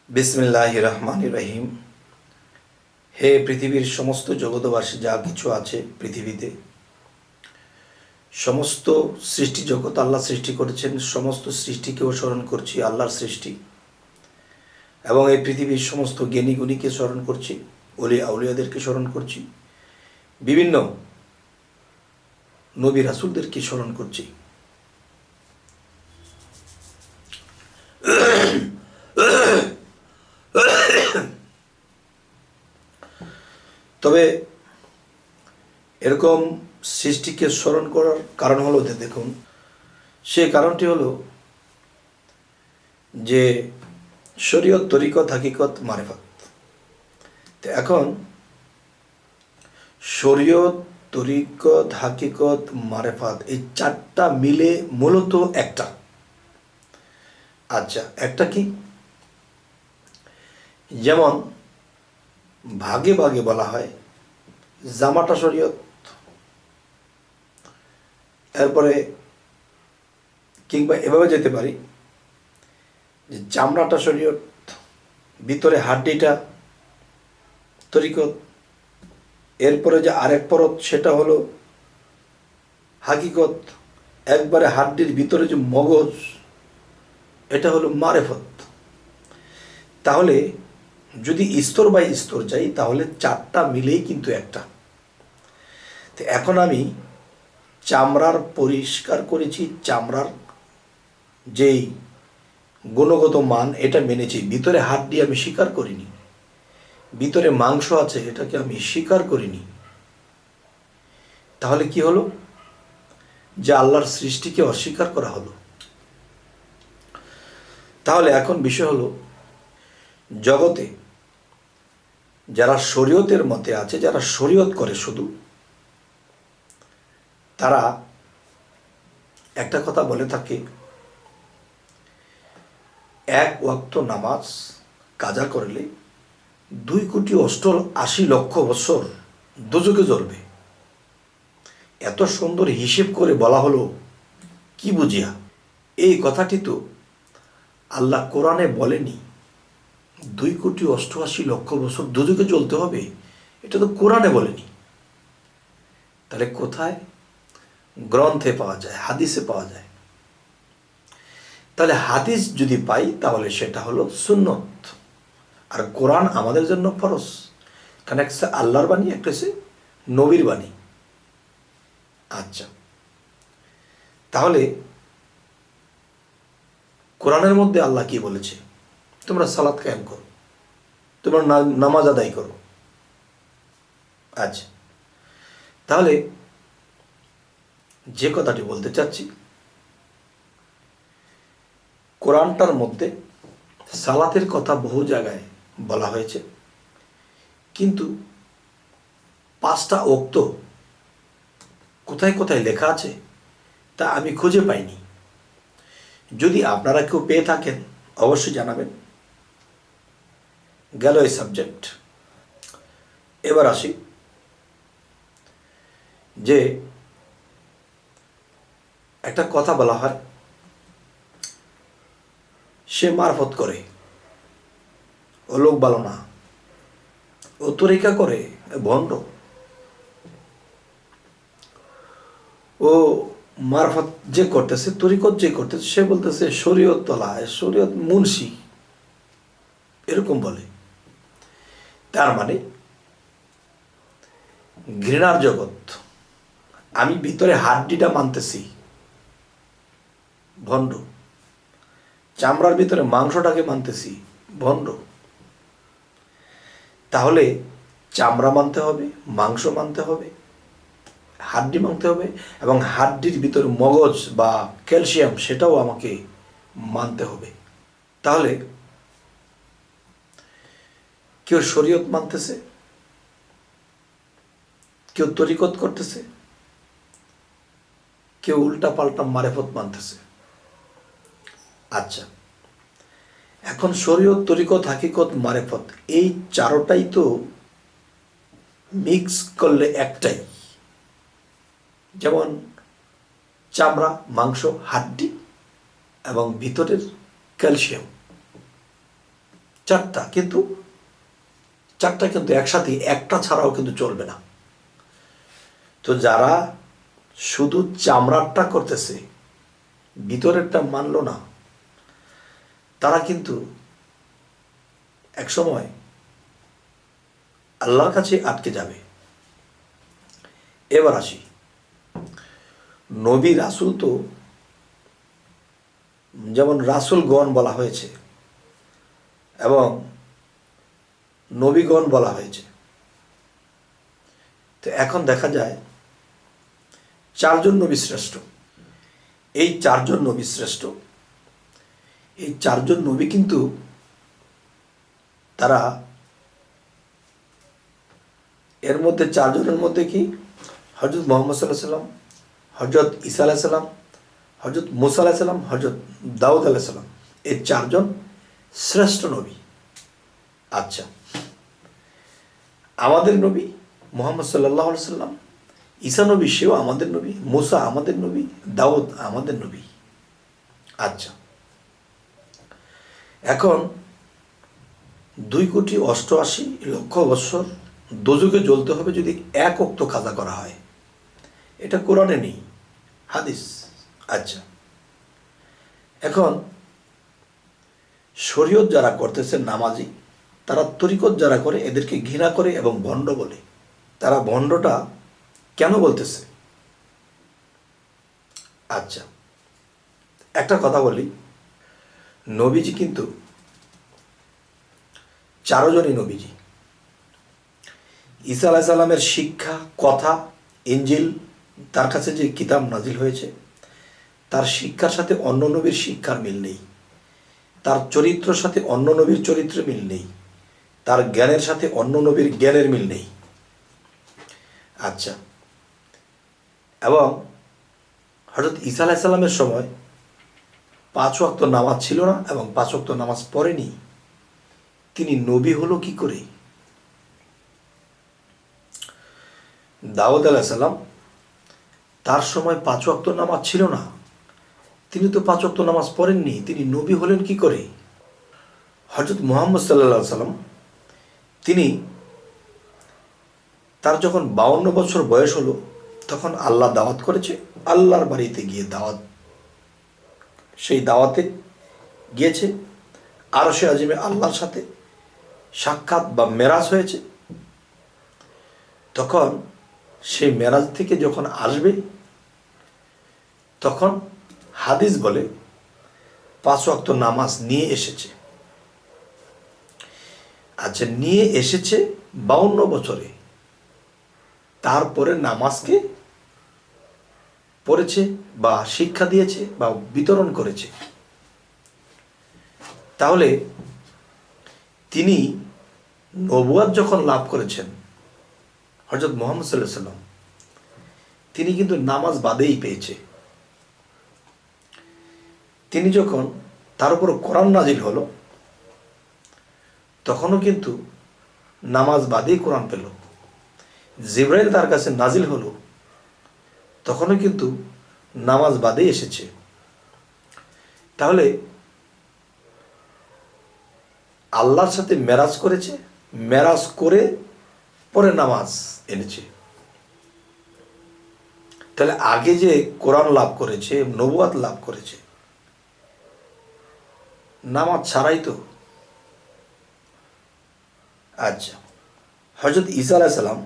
বিসমিল্লাহির রহমানির রহিম। হে পৃথিবীর সমস্ত জগৎবাসী, যা কিছু আছে পৃথিবীতে, সমস্ত সৃষ্টি জগৎ আল্লাহ সৃষ্টি করেছেন। সমস্ত সৃষ্টিকেও স্মরণ করছি, আল্লাহর সৃষ্টি। এবং এই পৃথিবীর সমস্ত জ্ঞানী গুণীকে স্মরণ করছি, ওলি আউলিয়াদেরকে স্মরণ করছি, বিভিন্ন নবী রাসূলদেরকে স্মরণ করছি। তবে এরকম সৃষ্টিকে স্মরণ করার কারণ হলো যে, দেখুন, সে কারণটি হলো যে শরীয়ত, তরিকত, হাকিকত, মারিফত। তো এখন শরীয়ত, তরিকত, হাকিকত, মারিফত এই চারটা মিলে মূলত একটা। আচ্ছা, একটা কি? যেমন ভাগে ভাগে বলা হয়, জামাটা শরীয়ত, এরপরে কিংবা এভাবে যেতে পারি যে চামড়াটা শরীয়ত, ভিতরে হাড্ডিটা তরিকত, এরপরে যে আরেক পরত সেটা হলো হাকিকত, একবারে হাড্ডির ভিতরে যে মগজ এটা হলো মারেফত। তাহলে যদি স্তর বাই স্তর যাই তাহলে চারটা মিলেই কিন্তু একটা। তো এখন আমি চামড়ার পরিষ্কার করেছি, চামড়ার যেই গুণগত মান এটা মেনেছি, ভিতরে হাড্ডি আমি স্বীকার করিনি, ভিতরে মাংস আছে এটাকে আমি স্বীকার করিনি। তাহলে কি হলো? যে আল্লাহর সৃষ্টিকে অস্বীকার করা হলো। তাহলে এখন বিষয় হলো, জগতে যারা শরীয়তের মতে আছে, যারা শরীয়ত করে শুধু, তারা একটা কথা বলে থাকে, এক ওয়াক্ত নামাজ কাজা করলে 2,88,00,000 বছর দোজখে জ্বলবে। এত সুন্দর হিসেব করে বলা হলো কি বুঝিয়া? এই কথাটি তো আল্লাহ কোরআনে বলেনি 2,88,00,000 বছর দোজখে জ্বলতে হবে, এটা তো কোরআনে বলেনি। তাহলে কোথায়? গ্রন্থে পাওয়া যায়, হাদিসে পাওয়া যায়। তাহলে হাদিস যদি পাই তাহলে সেটা হলো সুন্নত, আর কোরআন আমাদের জন্য ফরজ। কারণ একটা আল্লাহর বাণী, একটা হচ্ছে নবীর বাণী। আচ্ছা, তাহলে কোরআনের মধ্যে আল্লাহ কি বলেছে? তোমরা সালাত কায়েম করো, তোমরা নামাজ আদায় করো। আচ্ছা, তাহলে যে কথাটি বলতে চাচ্ছি, কোরআনটার মধ্যে সালাতের কথা বহু জায়গায় বলা হয়েছে, কিন্তু 5টা ওয়াক্ত কোথায় কোথায় লেখা আছে তা আমি খুঁজে পাইনি। যদি আপনারা কেউ পেয়ে থাকেন অবশ্যই জানাবেন। গেল এই সাবজেক্ট। এবার আসি যে একটা কথা বলা হয়, সে মারফত করে, ও লোক ভালো না, ও তরিকা করে, ভণ্ড। ও মারফত যে করতেছে, তরিকত যে করতেছে, সে বলতেছে শরীয়ত তলায়, শরীয়ত মুন্সি, এরকম বলে। তার মানে ঘৃণার জগৎ। আমি ভিতরে হাড্ডিটা মানতেছি, ভণ্ড। চামড়ার ভিতরে মাংসটাকে মানতেছি, ভণ্ড। তাহলে চামড়া মানতে হবে, মাংস মানতে হবে, হাড্ডি মানতে হবে, এবং হাড্ডির ভিতরে মগজ বা ক্যালসিয়াম সেটাও আমাকে মানতে হবে। তাহলে কেউ শরীয়ত মানতেছে, কেউ তরিকত করতেছে, কেউ উল্টা পাল্টা মারেফত মানতেছে। আচ্ছা, এখন শরীয়ত, তরিকত, হাকিকত, মারেফত এই চারোটাই তো মিক্স করলে একটাই। যেমন চামড়া, মাংস, হাড্ডি এবং ভিতরের ক্যালসিয়াম। চারটা, কিন্তু চারটা কিন্তু একসাথে, একটা ছাড়াও কিন্তু চলবে না। তো যারা শুধু চামড়ারটা করতেছে, ভিতরেরটা মানলো না, তারা কিন্তু একসময় আল্লাহর কাছে আটকে যাবে। এবার আসি, নবী রাসূল তো যেমন রাসূলগণ বলা হয়েছে এবং নবীগণ বলা হয়েছে। তো এখন দেখা যায় চারজন নবী শ্রেষ্ঠ। এই চারজন নবী শ্রেষ্ঠ, এই চারজন নবী কিন্তু তারা, এর মধ্যে চারজনের মধ্যে কি, হযরত মুহাম্মদ সাল্লাল্লাহু আলাইহি সাল্লাম, হযরত ঈসা আলাইহিস সালাম, হযরত মুসা আলাইহিস সালাম, হযরত দাউদ আলাইহিস সালাম, এই চারজন শ্রেষ্ঠ নবী। আচ্ছা, আমাদের নবী মুহাম্মদ সাল্লাল্লাহু আলাইহি সাল্লাম, ঈসা নবী সেও আমাদের নবী, মুসা আমাদের নবী, দাউদ আমাদের নবী। আচ্ছা, এখন 2,88,00,000 বৎসর দোজখে জ্বলতে হবে যদি এক ওয়াক্ত কাজা করা হয়। এটা কোরআনে নেই, হাদিস। আচ্ছা, এখন শরীয়ত যারা করতেছে নামাজি, তারা তরিকত যারা করে এদেরকে ঘৃণা করে এবং ভণ্ড বলে। তারা ভণ্ডটা কেন বলতেছে? আচ্ছা, একটা কথা বলি, নবীজি কিন্তু চারজনই নবীজি। ঈসা আলাইহিস সালামের শিক্ষা, কথা, ইনজিল, তার কাছে যে কিতাব নাজিল হয়েছে, তার শিক্ষার সাথে অন্য নবীর শিক্ষার মিল নেই। তার চরিত্রের সাথে অন্য নবীর চরিত্রের মিল নেই। তার জ্ঞানের সাথে অন্য নবীর জ্ঞানের মিল নেই। আচ্ছা, এবং হযরত ঈসা আলাইহিস সালামের সময় 5 ওয়াক্ত নামাজ ছিল না এবং 5 ওয়াক্ত নামাজ পড়েনি। তিনি নবী হলো কি করে? দাউদ আলাইহিস সালাম, তার সময় 5 ওয়াক্ত নামাজ ছিল না, তিনি তো 5 ওয়াক্ত নামাজ পড়েননি, তিনি নবী হলেন কি করে? হযরত মুহাম্মদ সাল্লাল্লাহু আলাইহি সাল্লাম, তিনি, তার যখন 52 বছর বয়স হলো, তখন আল্লাহ দাওয়াত করেছে, আল্লাহর বাড়িতে গিয়ে দাওয়াত, সেই দাওয়াতে গিয়েছে, আরশে আজিমে আল্লাহর সাথে সাক্ষাৎ বা মেরাজ হয়েছে। তখন সেই মেরাজ থেকে যখন আসবে, তখন হাদিস বলে 5 ওয়াক্ত নামাজ নিয়ে এসেছে। আচ্ছা, নিয়ে এসেছে 52 বছরে, তারপরে নামাজকে পড়েছে বা শিক্ষা দিয়েছে বা বিতরণ করেছে। তাহলে তিনি নবুয়ত যখন লাভ করেছেন, হযরত মুহাম্মদ সাল্লাল্লাহু আলাইহি সাল্লাম, তিনি কিন্তু নামাজ বাদেই পেয়েছে। তিনি যখন, তার উপর কোরআন নাজিল হলো, তখনও কিন্তু নামাজ বাদেই কোরআন পেল। জিবরাইল তার কাছে নাজিল হলো, তখনও কিন্তু নামাজ বাদেই এসেছে। তাহলে আল্লাহর সাথে মেরাজ করেছে, মেরাজ করে পরে নামাজ এনেছে। তাহলে আগে যে কোরআন লাভ করেছে, নবুয়ত লাভ করেছে, নামাজ ছাড়াই তো। আচ্ছা, হযরত ঈসা আলাইহিস সালাম,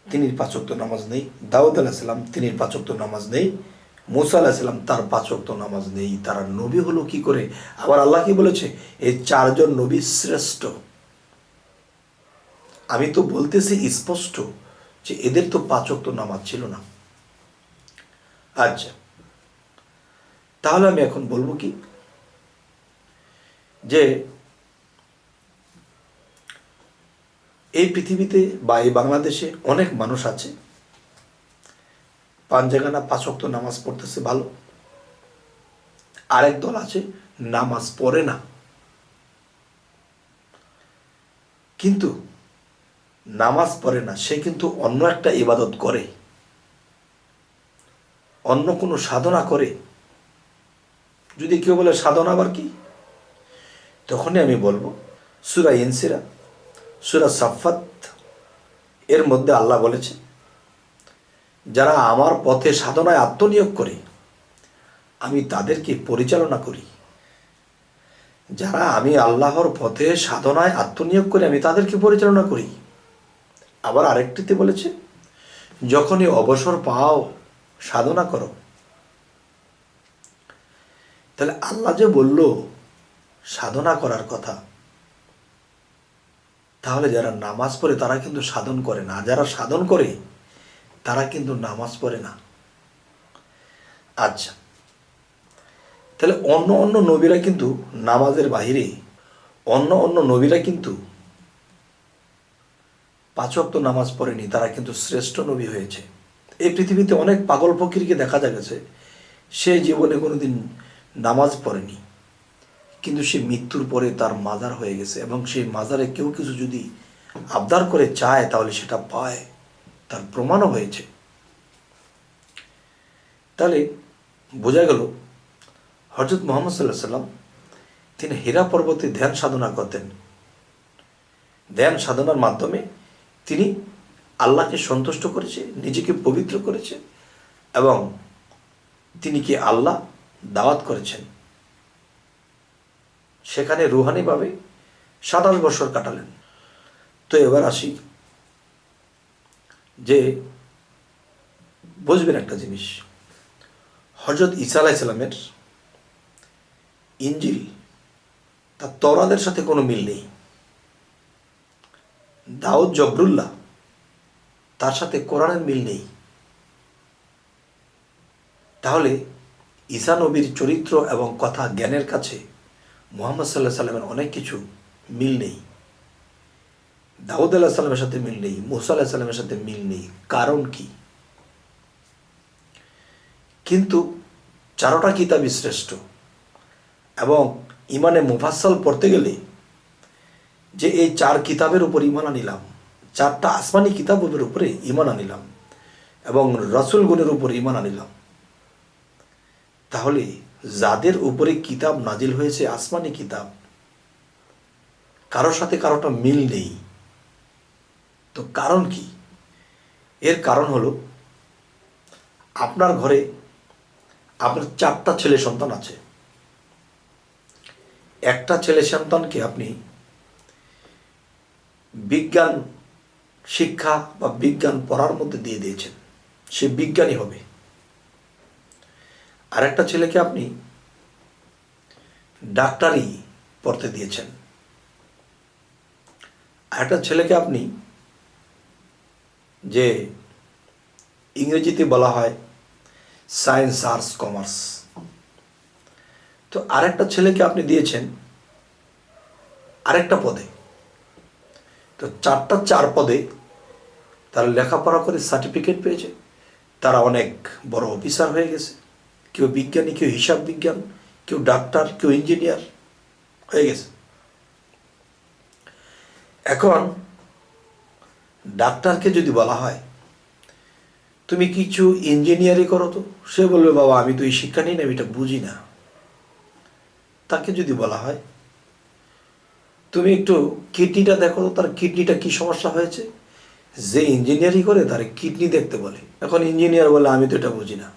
তিনি 5 ওয়াক্ত নামাজ নেই। দাউদ আলাইহিস সালাম, তিনি 5 ওয়াক্ত নামাজ নেই। মুসা আলাইহিস সালাম, তার 5 ওয়াক্ত নামাজ নেই। তারা নবী হলো কি করে? আবার আল্লাহ কি বলেছে? এই চারজন নবী শ্রেষ্ঠ। আমি তো বলতেছি স্পষ্ট যে এদের তো 5 ওয়াক্ত নামাজ ছিল না। আচ্ছা, তাহলে আমি এখন বলবো কি, যে এই পৃথিবীতে বা এই বাংলাদেশে অনেক মানুষ আছে, পাঞ্জাগানা 5 ওয়াক্ত নামাজ পড়তেছে ভালো, আরেক দল আছে নামাজ পড়ে না, কিন্তু নামাজ পড়ে না, সে কিন্তু অন্য একটা ইবাদত করে, অন্য কোনো সাধনা করে। যদি কেউ বলে সাধনা আবার কি, তখনই আমি বলবো সূরা ইনসিরা, সূরা সাফফাত এর মধ্যে আল্লাহ বলেছে, যারা আমার পথে সাধনায় আত্মনিয়োগ করে আমি তাদেরকে পরিচালনা করি। যারা আমি আল্লাহর পথে সাধনায় আত্মনিয়োগ করে আমি তাদেরকে পরিচালনা করি। আবার আরেকটিতে বলেছে, যখনই অবসর পাও সাধনা করো। তাহলে আল্লাহ যে বলল সাধনা করার কথা, তাহলে যারা নামাজ পড়ে তারা কিন্তু সাধন করে না, যারা সাধন করে তারা কিন্তু নামাজ পড়ে না। আচ্ছা, তাহলে অন্য অন্য নবীরা কিন্তু নামাজের বাহিরে অন্য অন্য নবীরা কিন্তু 5 ওয়াক্ত নামাজ পড়েনি, তারা কিন্তু শ্রেষ্ঠ নবী হয়েছে। এই পৃথিবীতে অনেক পাগল ফকিরকে দেখা গেছে, সে জীবনে কোনোদিন নামাজ পড়েনি, কিন্তু সে মৃত্যুর পরে তার মাজার হয়ে গেছে, এবং সেই মাজারে কেউ কিছু যদি আবদার করে চায় তাহলে সেটা পায়, তার প্রমাণও হয়েছে। তাহলে বোঝা গেল হযরত মুহাম্মদ সাল্লাল্লাহু আলাইহি সাল্লাম তিনি হীরা পর্বতে ধ্যান সাধনা করতেন। ধ্যান সাধনার মাধ্যমে তিনি আল্লাহকে সন্তুষ্ট করেছে, নিজেকে পবিত্র করেছে, এবং তিনি কি আল্লাহ দাওয়াত করেছেন। সেখানে রুহানিভাবে 27 বছর কাটালেন। তো এবার আসি যে বুঝবেন একটা জিনিস, হযরত ঈসা আলাইহিস সালামের ইনজিল তার তওরাতের সাথে কোনো মিল নেই। দাউদ জবরুল্লাহ তার সাথে কোরআনের মিল নেই। তাহলে ঈসা নবীর চরিত্র এবং কথা জ্ঞানের কাছে মুহাম্মদ সাল্লাল্লাহু আলাইহি সাল্লামের অনেক কিছু মিল নেই। দাউদ আলাইহিস সালামের সাথে মিল নেই, মুসা আলাইহিস সালামের সাথে মিল নেই। কারণ কি? কিন্তু চারোটা কিতাবই শ্রেষ্ঠ, এবং ইমানে মুফাসসাল পড়তে গেলে যে এই 4 কিতাবের উপর ঈমান আনিলাম, 4টা আসমানি কিতাবের উপরে ঈমান আনিলাম, এবং রাসূলগণের উপর ঈমান আনিলাম, তাহলে যাদের উপরে কিতাব নাজিল হয়েছে আসমানি কিতাব, কারোর সাথে কারোটা মিল নেই। তো কারণ কি? এর কারণ হলো, আপনার ঘরে আপনার 4টা ছেলে সন্তান আছে। একটা ছেলে সন্তানকে আপনি বিজ্ঞান শিক্ষা বা বিজ্ঞান পড়ার মধ্যে দিয়ে দিয়েছেন, সে বিজ্ঞানী হবে। আরেকটা ছেলেকে আপনি ডাক্তারি পড়তে দিয়েছেন। আরেকটা ছেলেকে আপনি, যে ইংরেজিতে বলা হয় সায়েন্স, আর্টস, কমার্স, তো আরেকটা ছেলেকে আপনি দিয়েছেন আরেকটা পদে। তো 4 পদে তারা লেখাপড়া করে সার্টিফিকেট পেয়েছে, তারা অনেক বড় অফিসার হয়ে গেছে। কেউ বিজ্ঞানী, কেউ হিসাব বিজ্ঞান, কেউ ডাক্তার, কেউ ইঞ্জিনিয়ার হয়ে গেছে। এখন ডাক্তারকে যদি বলা হয় তুমি কিছু ইঞ্জিনিয়ারিং করো, তো সে বলবে বাবা আমি তো এই শিক্ষা নিই না, আমি এটা বুঝি না। তাকে যদি বলা হয় তুমি একটু কিডনিটা দেখো তো, তার কিডনিটা কি সমস্যা হয়েছে, যে ইঞ্জিনিয়ারিং করে তার কিডনি দেখতে বলে। এখন ইঞ্জিনিয়ার বলে আমি তো এটা বুঝি না।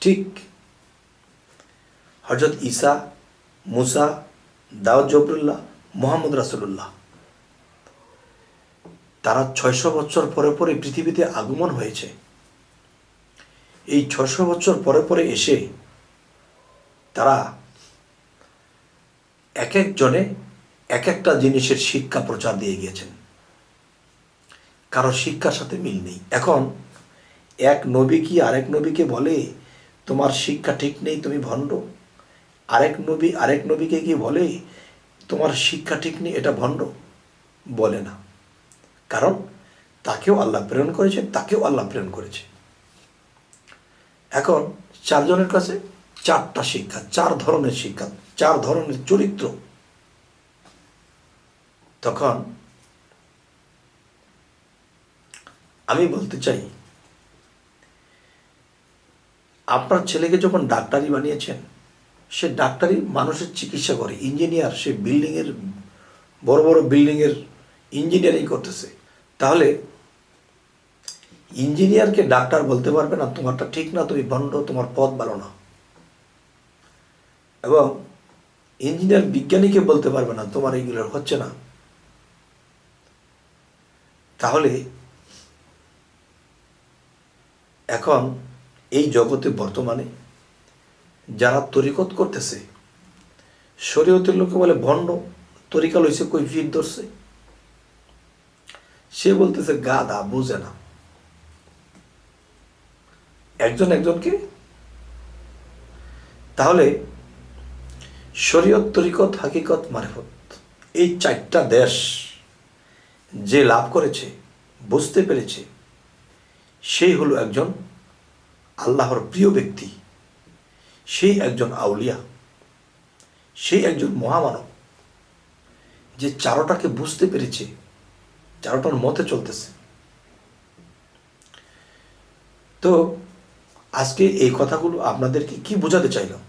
ঠিক হযরত ঈসা, মুসা, দাউদ জবরুল্লাহ, মুহাম্মদ রাসূলুল্লাহ, তারা 600 বছর পরে পরে পৃথিবীতে আগমন হয়েছে। এই 600 বছর পরে পরে এসে তারা এক একজনে এক একটা জিনিসের শিক্ষা প্রচার দিয়ে গিয়েছেন, কারো শিক্ষার সাথে মিল নেই। এখন এক নবী কি আরেক নবীকে বলে তোমার শিক্ষা ঠিক নেই, তুমি ভণ্ড? আরেক নবী আরেক নবীকে কি বলে তোমার শিক্ষা ঠিক নেই, এটা ভণ্ড? বলে না, কারণ তাকেও আল্লাহ প্রেরণ করেছে, তাকেও আল্লাহ প্রেরণ করেছে। এখন 4 জনের কাছে 4টা শিক্ষা, 4 ধরনের শিক্ষা, 4 ধরনের চরিত্র। তখন আমি বলতে চাই, আপনার ছেলেকে যখন ডাক্তারি বানিয়েছেন, সে ডাক্তারি মানুষের চিকিৎসা করে, ইঞ্জিনিয়ার, সে বিল্ডিংয়ের বড় বড় বিল্ডিংয়ের ইঞ্জিনিয়ারিং করতেছে। তাহলে ইঞ্জিনিয়ারকে ডাক্তার বলতে পারবে না তোমারটা ঠিক না, তুমি ভণ্ড, তোমার পথ ভালো না। এবং ইঞ্জিনিয়ার বিজ্ঞানীকে বলতে পারবে না তোমার এইগুলো হচ্ছে না। তাহলে এখন এই জগতে বর্তমানে যারা তরিকত করতেছে, শরীয়তের লোকে বলে ভণ্ড, তরিকা লইছে কই ভিড় ধরছে, সে বলতেছে গাধা, বুঝে না একজন একজনকে। তাহলে শরীয়ত, তরিকত, হাকিকত, মারিফত, এই চারটা দেশ যে লাভ করেছে, বুঝতে পেরেছে, সেই হলো একজন আল্লাহর প্রিয় ব্যক্তি, সেই একজন আউলিয়া, সেই একজন মহামানব, যে চারোটাকে বুঝতে পেরেছে, চারোটার মতে চলতেছে। তো আজকে এই কথাগুলো আপনাদেরকে কি বোঝাতে চাইলাম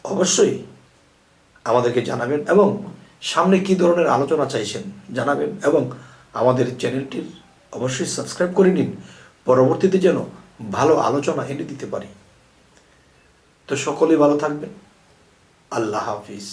অবশ্যই আমাদেরকে জানাবেন, এবং সামনে কি ধরনের আলোচনা চাইছেন জানাবেন, এবং আমাদের চ্যানেলটির অবশ্যই সাবস্ক্রাইব করে নিন, পরবর্তীতে যেন ভালো আলোচনা এনে দিতে পারি। তো সকলেই ভালো থাকবেন। আল্লাহ হাফিজ।